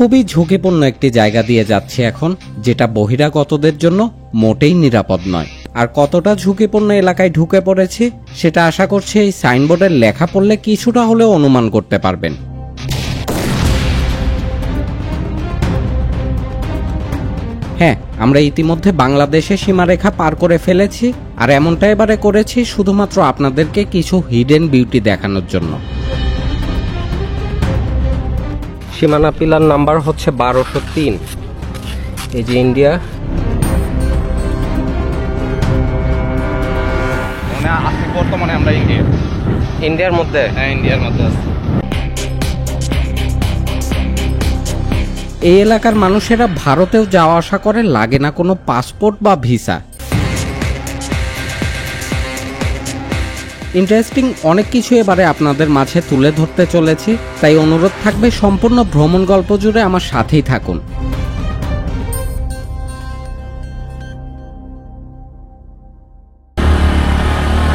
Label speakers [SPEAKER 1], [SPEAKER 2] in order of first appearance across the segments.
[SPEAKER 1] খুবই ঝুঁকিপূর্ণ একটি জায়গা দিয়ে যাচ্ছি এখন, যেটা বহিরাগতদের জন্য মোটেই নিরাপদ নয়। আর কতটা ঝুঁকিপূর্ণ এলাকায় ঢুকে পড়েছি সেটা আশা করছি এই সাইনবোর্ডের লেখা পড়লে কিছুটা হলেও অনুমান করতে পারবেন। হ্যাঁ, আমরা ইতিমধ্যে বাংলাদেশের সীমারেখা পার করে ফেলেছি, আর এমনটা এবারে করেছি শুধুমাত্র আপনাদেরকে কিছু হিডেন বিউটি দেখানোর জন্য। সীমানা পিলার নাম্বার হচ্ছে 1203। এই যে ইন্ডিয়া,
[SPEAKER 2] বর্তমানে আমরা
[SPEAKER 1] ইন্ডিয়ার মধ্যে,
[SPEAKER 2] হ্যাঁ ইন্ডিয়ার মধ্যে আছি।
[SPEAKER 1] এই এলাকার মানুষেরা ভারতেও যাওয়া আসা করে, লাগে না কোনো পাসপোর্ট বা ভিসা। ইন্টারেস্টিং অনেক কিছু এবারে আপনাদের মাঝে তুলে ধরতে চলেছি, তাই অনুরোধ থাকবে সম্পূর্ণ ভ্রমণ গল্প জুড়ে আমার সাথেই থাকুন।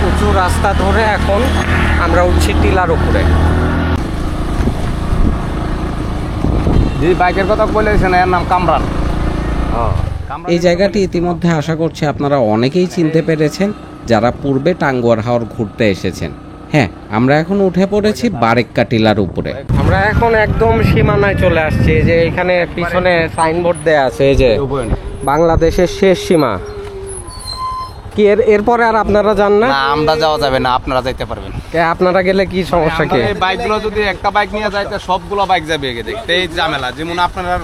[SPEAKER 1] উঁচু রাস্তা ধরে এখন আমরা উঠছি টিলার উপরে।
[SPEAKER 2] যে বাইকের কথা বলেছেন এর নাম কামরান।
[SPEAKER 1] এই জায়গাটি ইতিমধ্যে আশা করছি আপনারা অনেকেই চিনতে পেরেছেন যারা পূর্বে টাঙ্গুয়ার হাওর ঘুরতে এসেছেন। হ্যাঁ, আমরা এখন উঠে পড়েছি বারেক্কা টিলার উপরে। আমরা এখন একদম সীমানায় চলে আসছি। যে এখানে পিছনে সাইনবোর্ড দেয়া আছে, এই যে বাংলাদেশের শেষ সীমা। কি এরপরে আর আপনারা যান না?
[SPEAKER 2] আমরা যাওয়া যাবে না, আপনারা যাইতে পারবেন।
[SPEAKER 1] আপনারা গেলে কি সমস্যা? কি
[SPEAKER 2] এই বাইকগুলো যদি একটা বাইক নিয়ে যায় তো সবগুলো বাইক যাবে এগে দেখতে, এই ঝামেলা। যেমন আপনারা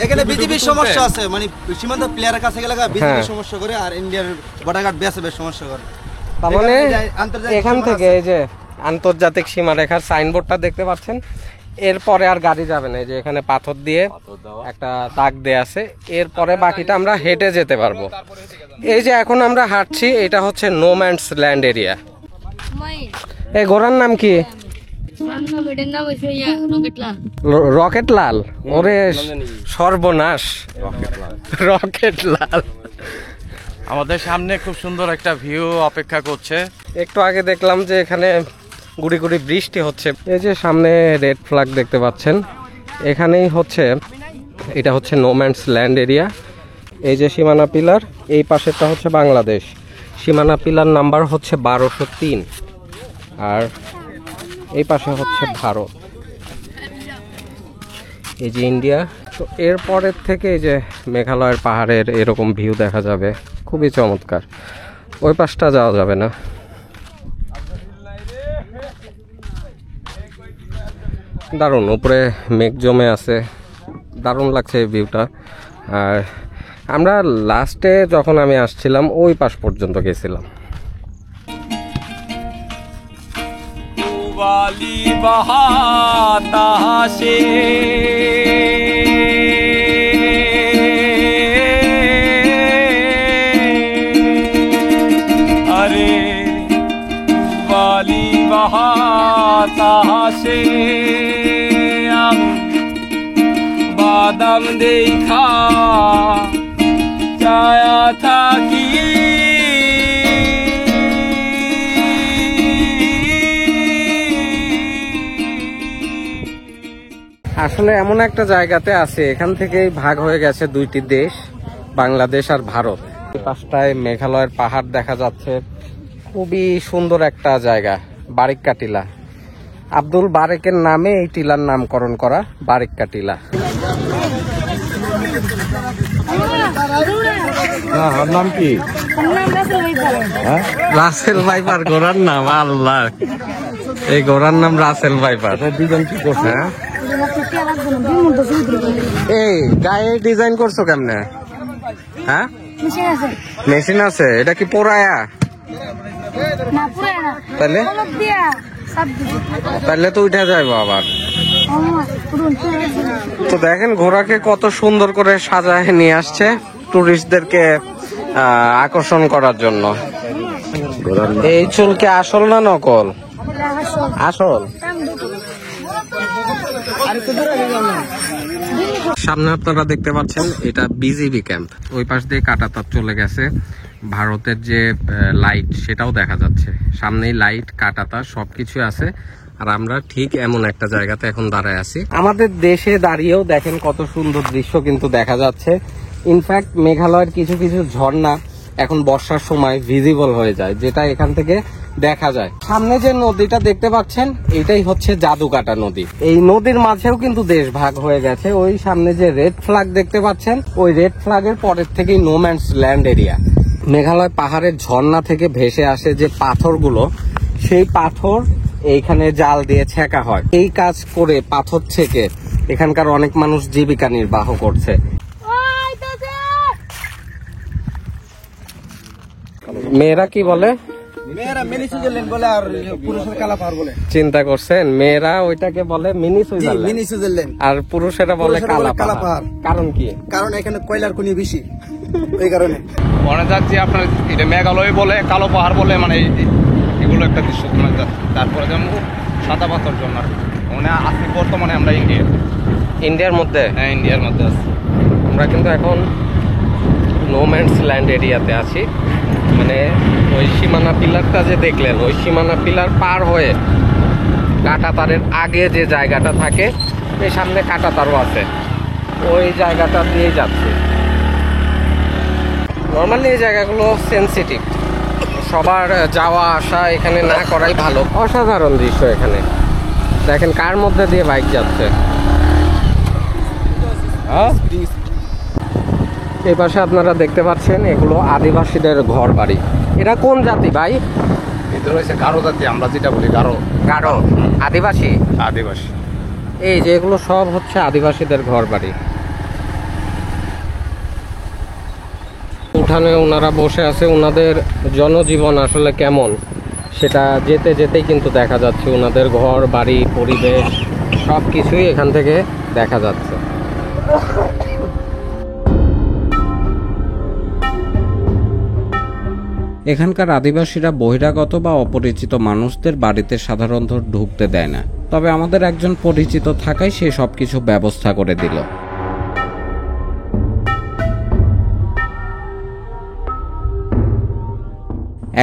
[SPEAKER 3] এখানে বিজিবির সমস্যা আছে, মানে সীমান্ত প্লেয়ারের কাছে গেলে বিজিবির সমস্যা করে, আর ইন্ডিয়ার বর্ডার গার্ড বেশ সমস্যা করে।
[SPEAKER 1] তার মানে এখান থেকে এই যে আন্তর্জাতিক সীমারেখার সাইনবোর্ডটা দেখতে পাচ্ছেন, এরপরে আর গাড়ি যাবে না। এই যে এখানে পাথর দিয়ে একটা দাগ দেয়া আছে, এরপরে বাকিটা আমরা হেঁটে যেতে পারবো। এই যে এখন আমরা হাঁটছি, এটা হচ্ছে নো ম্যানস ল্যান্ড এরিয়া। এই ঘোড়ার নাম কি? রকেট লাল। ওরে সর্বনাশ, রকেট লাল।
[SPEAKER 2] আমাদের সামনে খুব সুন্দর একটা ভিউ অপেক্ষা করছে।
[SPEAKER 1] একটু আগে দেখলাম যে এখানে গুড়ি গুড়ি বৃষ্টি হচ্ছে। এই যে সামনে রেড ফ্ল্যাগ দেখতে পাচ্ছেন, এখানেই হচ্ছে, এটা হচ্ছে নো ম্যানস ল্যান্ড এরিয়া। এই যে সীমানা পিলার, এই পাশেরটা হচ্ছে বাংলাদেশ। সীমানা পিলার নাম্বার হচ্ছে 1203, আর এই পাশে হচ্ছে ভারত। এই যে ইন্ডিয়া। তো এরপরের থেকে এই যে মেঘালয়ের পাহাড়ের এরকম ভিউ দেখা যাবে, খুবই চমৎকার। ওই পাশটা যাওয়া যাবে না। দারুণ, উপরে মেঘ জমে আছে, দারুণ লাগছে এই ভিউটা। আর আমরা লাস্টে যখন আমি আসছিলাম ওই পাশ পর্যন্ত গেছিলাম।
[SPEAKER 4] আরে বালি বাহাতাসে বাদাম দেখা ছায়া থাকি।
[SPEAKER 1] আসলে এমন একটা জায়গাতে আছে, এখান থেকেই ভাগ হয়ে গেছে দুইটি দেশ, বাংলাদেশ আর ভারত। এই পাশটায় মেঘালয়ের পাহাড় দেখা যাচ্ছে, খুবই সুন্দর একটা জায়গা, বারেক্কা টিলা। আব্দুল বারেকের নামে এই টিলার নামকরণ করা, বারেক্কা টিলা।
[SPEAKER 2] নাম কি?
[SPEAKER 1] রাসেল ভাইপার ঘোড়ার নাম। আল্লাহ, এই ঘোড়ার নাম রাসেল ভাইপার।
[SPEAKER 2] দুজন কি করছে?
[SPEAKER 1] হ্যাঁ, এই গায়ে ডিজাইন করছো কেমনে? হ্যাঁ, মেশিন আছে। এটা কি পোড়ায়া? তাহলে তাহলে তো উঠে যাইবো আবার। তো দেখেন ঘোড়াকে কত সুন্দর করে সাজায় নিয়ে আসছে টুরিস্টদেরকে আকর্ষণ করার জন্য। এই চুলকে আসল না নকল? আসল। সামনে আপনারা দেখতে পাচ্ছেন এটা বিজিবি ক্যাম্প। ওই পাশ দিয়ে কাঁটাতার চলে গেছে, ভারতের যে লাইট সেটাও দেখা যাচ্ছে। সামনেই লাইট, কাঁটাতার সবকিছু আছে। আর আমরা ঠিক এমন একটা জায়গাতে এখন দাঁড়ায় আছি। আমাদের দেশে দাঁড়িয়েও দেখেন কত সুন্দর দৃশ্য কিন্তু দেখা যাচ্ছে। ইনফ্যাক্ট মেঘালয়ের কিছু কিছু ঝর্ণা এখন বর্ষার সময় ভিজিবল হয়ে যায়, যেটা এখান থেকে দেখা যায়। সামনে যে নদীটা দেখতে পাচ্ছেন এটাই হচ্ছে জাদুকাটা নদী। এই নদীর মাঝেও কিন্তু দেশ ভাগ হয়ে গেছে। ওই সামনে যে রেড ফ্ল্যাগ দেখতে পাচ্ছেন, ওই রেড ফ্ল্যাগের পরের থেকেই no man's land area. Meghalaya পাহাড়ের ঝর্ণা থেকে ভেসে আসে যে পাথরগুলো, সেই পাথর এইখানে জাল দিয়ে ছেঁকা হয়। এই কাজ করে পাথর ছেঁকে এখানকার অনেক মানুষ জীবিকা নির্বাহ করছে। মেয়েরা কি বলে?
[SPEAKER 3] মেয়েরা মিনি সুইজারল্যান্ড বলে আর পুরুষের কালা পাহাড় বলে।
[SPEAKER 1] চিন্তা করছেন, মেয়েরা ওইটাকে বলে মিনি সুইজারল্যান্ড,
[SPEAKER 3] মিনি সুইজারল্যান্ড,
[SPEAKER 1] আর পুরুষেরা বলে কালা পাহাড়। কারণ কি?
[SPEAKER 3] কারণ এখানে কয়লার খনি বেশি, এই কারণে।
[SPEAKER 2] মনে যাচ্ছি আপনার এটা মেঘালয় বলে, কালো পাহাড় বলে, মানে এগুলো একটা দৃশ্য মনে যাচ্ছে। তারপরে যেমন সাদা পাথর জন্য মানে আছি বর্তমানে আমরা
[SPEAKER 1] ইন্ডিয়ার মধ্যে।
[SPEAKER 2] হ্যাঁ, ইন্ডিয়ার মধ্যে আছি।
[SPEAKER 1] আমরা কিন্তু এখন নো ম্যানস ল্যান্ড এরিয়াতে আছি। মানে ওই সীমানা পিলারটা যে দেখলেন, ওই সীমানা পিলার পার হয়ে কাঁটাতারের আগে যে জায়গাটা থাকে, এই সামনে কাঁটাতারও আছে, ওই জায়গাটা দিয়ে যাচ্ছে। নর্মালি এই জায়গাগুলো সেন্সিটিভ, সবার যাওয়া আসা এখানে না করাই ভালো। অসাধারণ দৃশ্য এখানে দেখেন, কার মধ্যে দিয়ে বাইক যাচ্ছে। এই পাশে আপনারা দেখতে পাচ্ছেন এগুলো আদিবাসীদের ঘর বাড়ি। এরা কোন জাতি ভাই?
[SPEAKER 2] এটা রয়েছে গারো জাতি, আমরা যেটা বলি গারো।
[SPEAKER 1] গারো আদিবাসী?
[SPEAKER 2] আদিবাসী।
[SPEAKER 1] এই যে এগুলো সব হচ্ছে আদিবাসীদের ঘর বাড়ি। উঠানে ওনারা বসে আছে, ওনাদের জনজীবন আসলে কেমন সেটা যেতে যেতেই কিন্তু দেখা যাচ্ছে। ওনাদের ঘর বাড়ি, পরিবেশ সব কিছুই এখান থেকে দেখা যাচ্ছে। এখানকার আদিবাসীরা বহিরাগত বা অপরিচিত মানুষদের বাড়িতে সাধারণত ঢুকতে দেয় না, তবে আমাদের একজন পরিচিত থাকায় সে সবকিছু ব্যবস্থা করে দিল।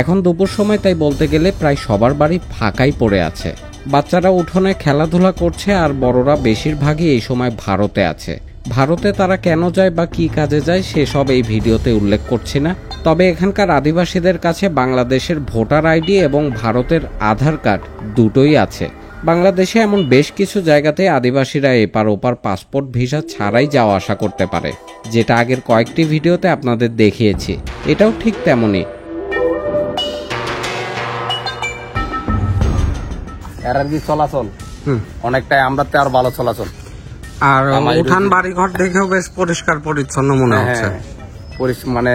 [SPEAKER 1] এখন দুপুর সময়, তাই বলতে গেলে প্রায় সবার বাড়ি ফাঁকাই পড়ে আছে। বাচ্চারা উঠোনে খেলাধুলা করছে, আর বড়রা বেশিরভাগই এই সময় ভারতে আছে। ভারতে তারা কেন যায় বা কি কাজে যায় সেসব এই ভিডিওতে উল্লেখ করছি না। তবে এখানকার আদিবাসীদের কাছে বাংলাদেশের ভোটার আইডি এবং ভারতের আধার কার্ড দুটোই আছে। বাংলাদেশে এমন বেশ কিছু জায়গাতে আদিবাসীরা এপার ওপার পাসপোর্ট ভিসা ছাড়াই যাওয়া আসা করতে পারে, যেটা আগের কয়েকটি ভিডিওতে আপনাদের দেখিয়েছি। এটাও ঠিক তেমনই।
[SPEAKER 2] এর আর কি চলাচল অনেকটাই আমরাতে আর ভালো চলাচল।
[SPEAKER 1] আর উঠান বাড়িঘর দেখেও বেশ পরিষ্কার পরিচ্ছন্ন মনে হচ্ছে।
[SPEAKER 2] মানে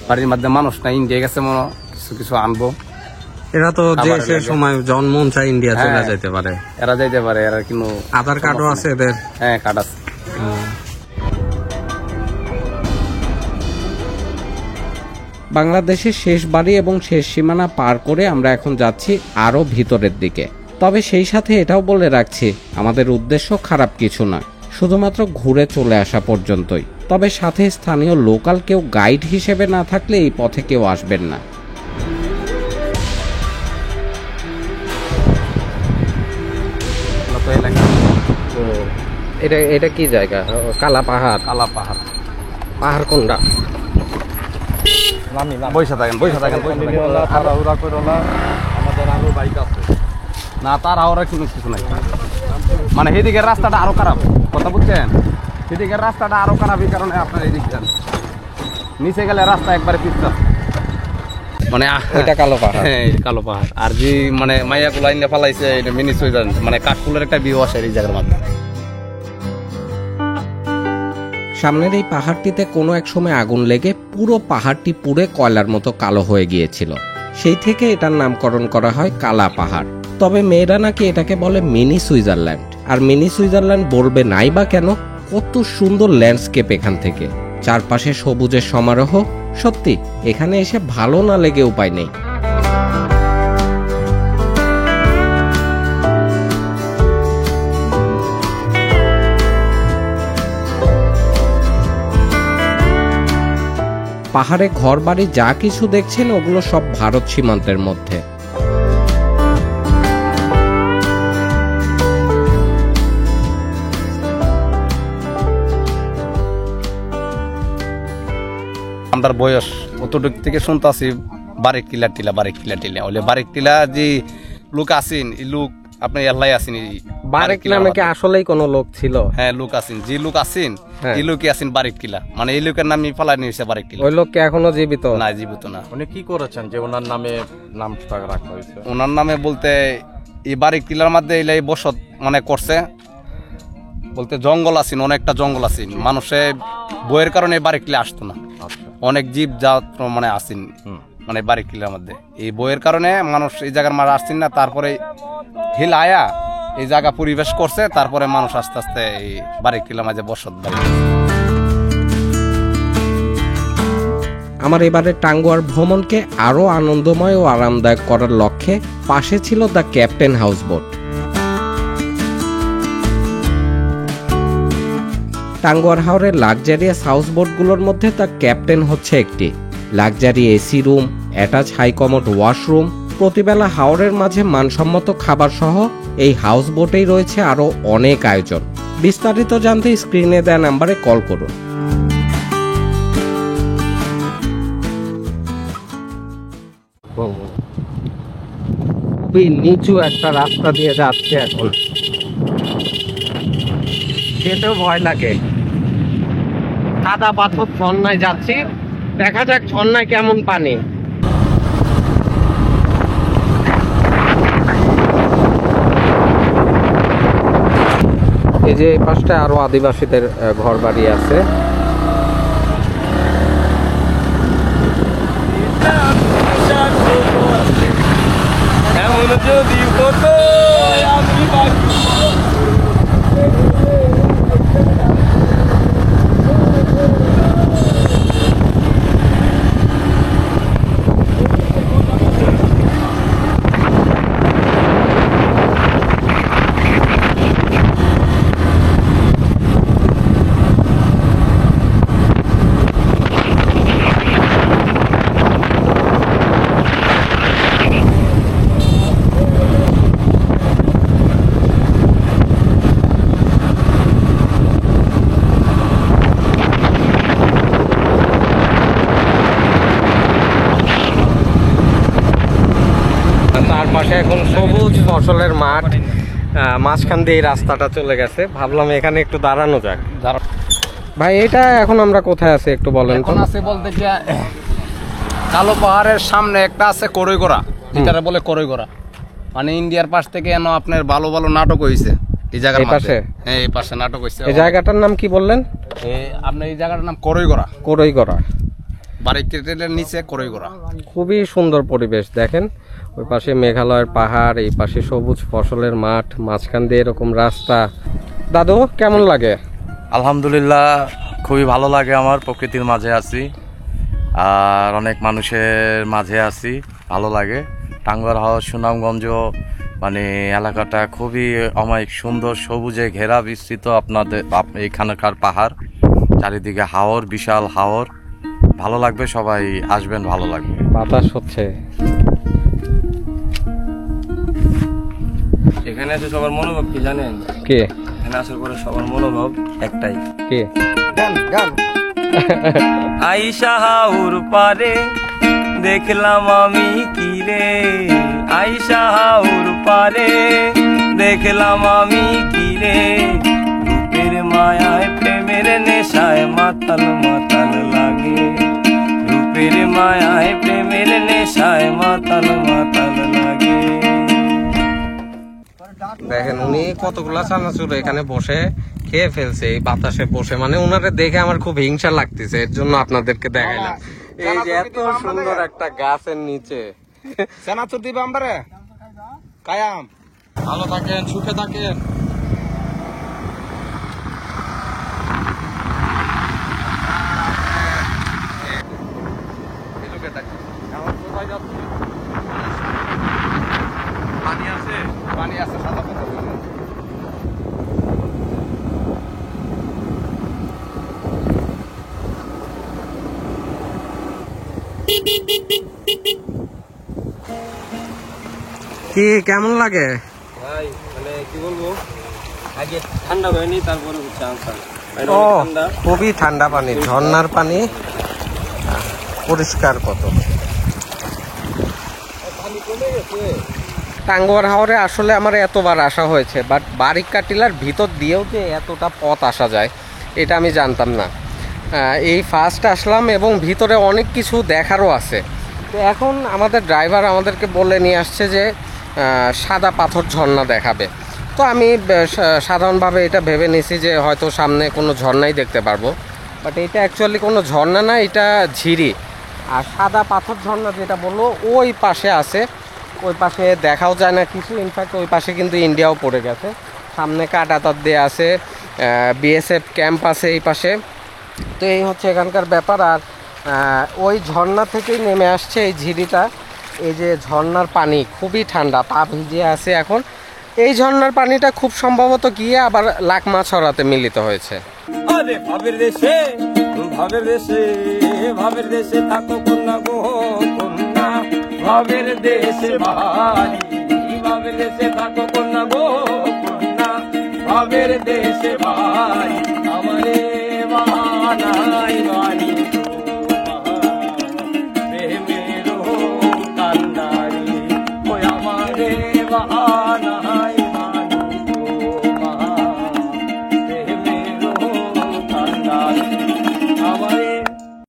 [SPEAKER 2] বাড়ির মধ্যে মানুষ নাই, ইন্ডিয়া গেছে মনে কিছু কিছু আনবো।
[SPEAKER 1] এরা তো যে সে সময় জন্ম চাই ইন্ডিয়া চলে যেতে পারে।
[SPEAKER 2] এরা যাইতে পারে, এরা কিন্তু
[SPEAKER 1] আধার কার্ডও আছে এদের।
[SPEAKER 2] হ্যাঁ, কার্ড আছে।
[SPEAKER 1] বাংলাদেশের শেষ বাড়ি এবং শেষ সীমানা পার করে আমরা এখন যাচ্ছি আরো ভিতরের দিকে। তবে সেই সাথে এটাও বলে রাখছি, আমাদের উদ্দেশ্য খারাপ কিছু না, শুধুমাত্র ঘুরে চলে আসা পর্যন্তই। তবে সাথে স্থানীয় লোকাল কেউ গাইড হিসেবে না থাকলে এই পথে কেউ আসবেন না। এটা কি জায়গা? কালা পাহাড়।
[SPEAKER 2] কালা পাহাড়।
[SPEAKER 1] পাহাড় কোনটা?
[SPEAKER 2] বৈশা থাকেন। আমাদের আরো বাইক আছে না, তার আর কিছু নাই। মানে সেদিকের রাস্তাটা আরো খারাপ, কথা বুঝছেন? সেদিকের রাস্তাটা আরো খারাপ, এই কারণে আপনার এদিক যান। নিচে গেলে রাস্তা একবারে পিছটা, মানে
[SPEAKER 1] এটা কালো পাহাড়।
[SPEAKER 2] হ্যাঁ, কালো পাহাড়। আর যে মানে মাইয়া গুলো আইনে ফালাইছে, এটা মিনি সুইজারল্যান্ড, মানে কাঠফুলের একটা ভিউ আসে এই জায়গার মধ্যে।
[SPEAKER 1] সামনের এই পাহাড়টিতে কোনো এক সময় আগুন লেগে পুরো পাহাড়টি পুড়ে কয়লার মতো কালো হয়ে গিয়েছিল। সেই থেকে এটার নামকরণ করা হয় কালা পাহাড়। তবে মেয়েরা নাকি এটাকে বলে মিনি সুইজারল্যান্ড। আর মিনি সুইজারল্যান্ড বলবে নাই বা কেন? কত সুন্দর ল্যান্ডস্কেপ এখান থেকে, চারপাশে সবুজের সমারোহ। সত্যি এখানে এসে ভালো না লেগে উপায় নেই। পাহাড়ে ঘর বাড়ি যা কিছু দেখছেন ওগুলো সব ভারত সীমান্তের মধ্যে।
[SPEAKER 2] আমরার বয়স অতটুক থেকে শুনতাছি বারেক টিলা ওলে বারেক টিলা যে লোক আসেন এই লোক আপনি আল্লাহ আসেন
[SPEAKER 1] বারেক নামে কি আসলেই কোনো লোক ছিল?
[SPEAKER 2] হ্যাঁ লোক আসেন, যে লোক আসেন এই লোকই আসেন বারেক টিলা, মানে এই লোকের নামই ফালাই নিয়েছে বারেক টিলা।
[SPEAKER 1] ওই লোক কি এখনো জীবিত?
[SPEAKER 2] না, জীবিত না।
[SPEAKER 5] উনি কি করেছেন যে ওনার নামে নামটা রাখা হয়েছে?
[SPEAKER 2] ওনার নামে বলতে এই বারেক টিলার মধ্যে এই বসত মানে করছে বলতে জঙ্গল আছেন, অনেকটা জঙ্গল আছেন, মানুষে বইয়ের কারণে বারেক টিলা আসতো না। অনেক জীব জাত মানে আসেন মানে বারেক টিলার মধ্যে, এই বইয়ের কারণে মানুষ এই জায়গার মাঝে আসছেন না। তারপরে হিল আয়া এই জায়গা পরিবেশ করছে, তারপরে মানুষ আস্তে আস্তে এই বারেক টিলার মাঝে বসত বাড়ি।
[SPEAKER 1] আমার এবারের টাঙ্গুয়ার ভ্রমণকে আরো আনন্দময় ও আরামদায়ক করার লক্ষ্যে পাশে ছিল দ্য ক্যাপ্টেন হাউস বোট। টাঙ্গুয়ার হাওরের লাক্সারিয়াস হাউস বোটগুলোর মধ্যে দ্য ক্যাপ্টেন হচ্ছে একটি। Luxury AC room, attach high commode washroom, প্রতিবেলা হাওরের মাঝে মানসম্মত খাবার সহ এই হাউস বোটেই রয়েছে আরো অনেক আয়োজন। বিস্তারিত জানতে স্ক্রিনে দেওয়া নাম্বারে কল করুন। খুবই নিচু একটা রাস্তা দিয়ে যাচ্ছে এখন, যেতেও ভয় লাগে। কাদা পাথর ঝর্ণায় যাচ্ছি, দেখা যাক ঝর্ণায় কেমন পানি। এই যে এই পাশটা আরো আদিবাসীদের ঘর বাড়ি আছে।
[SPEAKER 4] এমন যদি হতো আমি
[SPEAKER 1] তার পাশে এখন সবুজ ফসলের মাঠ, মাঝখান দিয়ে এই রাস্তাটা চলে গেছে। ভাবলাম এখানে একটু দাঁড়ানো যাক। ভাই এটা এখন আমরা কোথায় আছি একটু বলেন তো?
[SPEAKER 2] এখন আছে বলতে কি কালো পাহাড়ের সামনে একটা আছে করইগোড়া, যেটা বলে করইগোড়া, মানে ইন্ডিয়ার পাশ থেকে এনো আপনার ভালো ভালো নাটক হইছে এই জায়গার পাশে। হ্যাঁ এই পাশে নাটক হইছে।
[SPEAKER 1] এই জায়গাটার নাম কি বললেন?
[SPEAKER 2] আপনার এই জায়গাটার নাম করইগোড়া।
[SPEAKER 1] করইগোড়া
[SPEAKER 2] বারেক টিলার নিচে করইগোড়া।
[SPEAKER 1] খুবই সুন্দর পরিবেশ দেখেন, ওই পাশে মেঘালয়ের পাহাড়, এই পাশে সবুজ ফসলের মাঠ, মাঝখান দিয়ে এরকম রাস্তা। দাদু কেমন লাগে?
[SPEAKER 5] আলহামদুলিল্লাহ খুবই ভালো লাগে, আমার প্রকৃতির মাঝে আছি আর অনেক মানুষের মাঝে আছি, ভালো লাগে। টাঙ্গুয়ার হাওর সুনামগঞ্জ মানে এলাকাটা খুবই অমায়িক সুন্দর, সবুজে ঘেরা বিস্তৃত। আপনাদের এইখানকার পাহাড়, চারিদিকে হাওর, বিশাল হাওর, ভালো লাগবে, সবাই আসবেন, ভালো লাগবে।
[SPEAKER 1] বাতাস হচ্ছে।
[SPEAKER 6] এখানে এসে সবার মনোভাব কি জানেন?
[SPEAKER 1] কে?
[SPEAKER 6] এখানে আসার পরে সবার মনোভাব একটাই,
[SPEAKER 1] কে?
[SPEAKER 6] আইসা হাউর পারে দেখলাম আমি কি রে, আইসা হাউর পারে দেখলাম আমি কি রে, রূপের মায়ায় প্রেমের নেশায় মাতাল মাতাল লাগে, রূপের মায়ায় প্রেমের নেশায় মাতাল মাতাল লাগে।
[SPEAKER 1] দেখেন উনি কতগুলা চানাচুর এখানে বসে খেয়ে ফেলছে এই বাতাসে বসে, মানে উনারে দেখে আমার খুব হিংসা লাগতেছে, এর জন্য আপনাদেরকে দেখাইলাম। এই যে এত সুন্দর একটা গাছের নিচে
[SPEAKER 2] চানাচুর দিবা আমবারে কায়াম।
[SPEAKER 5] ভালো থাকেন, সুখে থাকেন।
[SPEAKER 2] পানি আছে সাদা পাতা।
[SPEAKER 1] কি কেমন লাগে
[SPEAKER 6] ভাই মানে কি বলবো, আগে ঠান্ডা হয়নি তারপরে হচ্ছে আনসার
[SPEAKER 1] ও খুবই ঠান্ডা পানি, ঝর্ণার পানি। পরিষ্কার কত। টাঙ্গুয়ার হাওরে আসলে আমার এতবার আসা হয়েছে, বাট বারিক্কা টিলার ভিতর দিয়েও যে এতটা পথ আসা যায় এটা আমি জানতাম না। এই ফার্স্ট আসলাম এবং ভিতরে অনেক কিছু দেখারও আছে। তো এখন আমাদের ড্রাইভার আমাদেরকে বলে নিয়ে আসছে যে সাদা পাথর ঝর্ণা দেখাবে। তো আমি সাধারণভাবে এটা ভেবে নিয়েছি যে হয়তো সামনে কোনো ঝর্ণাই দেখতে পারবো, বাট এটা অ্যাকচুয়ালি কোনো ঝর্ণা না, এটা ঝিরি। আর সাদা পাথর ঝর্ণা যেটা বললো ওই পাশে আছে, ওই পাশে দেখাও যায় না কিছু। ইনফ্যাক্ট ওই পাশে কিন্তু ইন্ডিয়াও পড়ে গেছে, সামনে কাটাতার দিয়ে আছে, বিএসএফ ক্যাম্প আছে এই পাশে। তো এই হচ্ছে এখানকার ব্যাপার। আর ওই ঝর্ণা থেকেই নেমে আসছে এই ঝিরিটা। এই যে ঝর্ণার পানি খুবই ঠান্ডা, পা ভিজে আছে এখন। এই ঝর্ণার পানিটা খুব সম্ভবত গিয়ে আবার লাকমাছড়াতে মিলিত হয়েছে।
[SPEAKER 4] আরে ভাবের দেশে, ভাবের দেশে, ভাবের দেশে থাকো কন্যা গো কন্যা, ভাবের দেশে বাড়ি, ভাবের দেশে থাকো কন্যা গো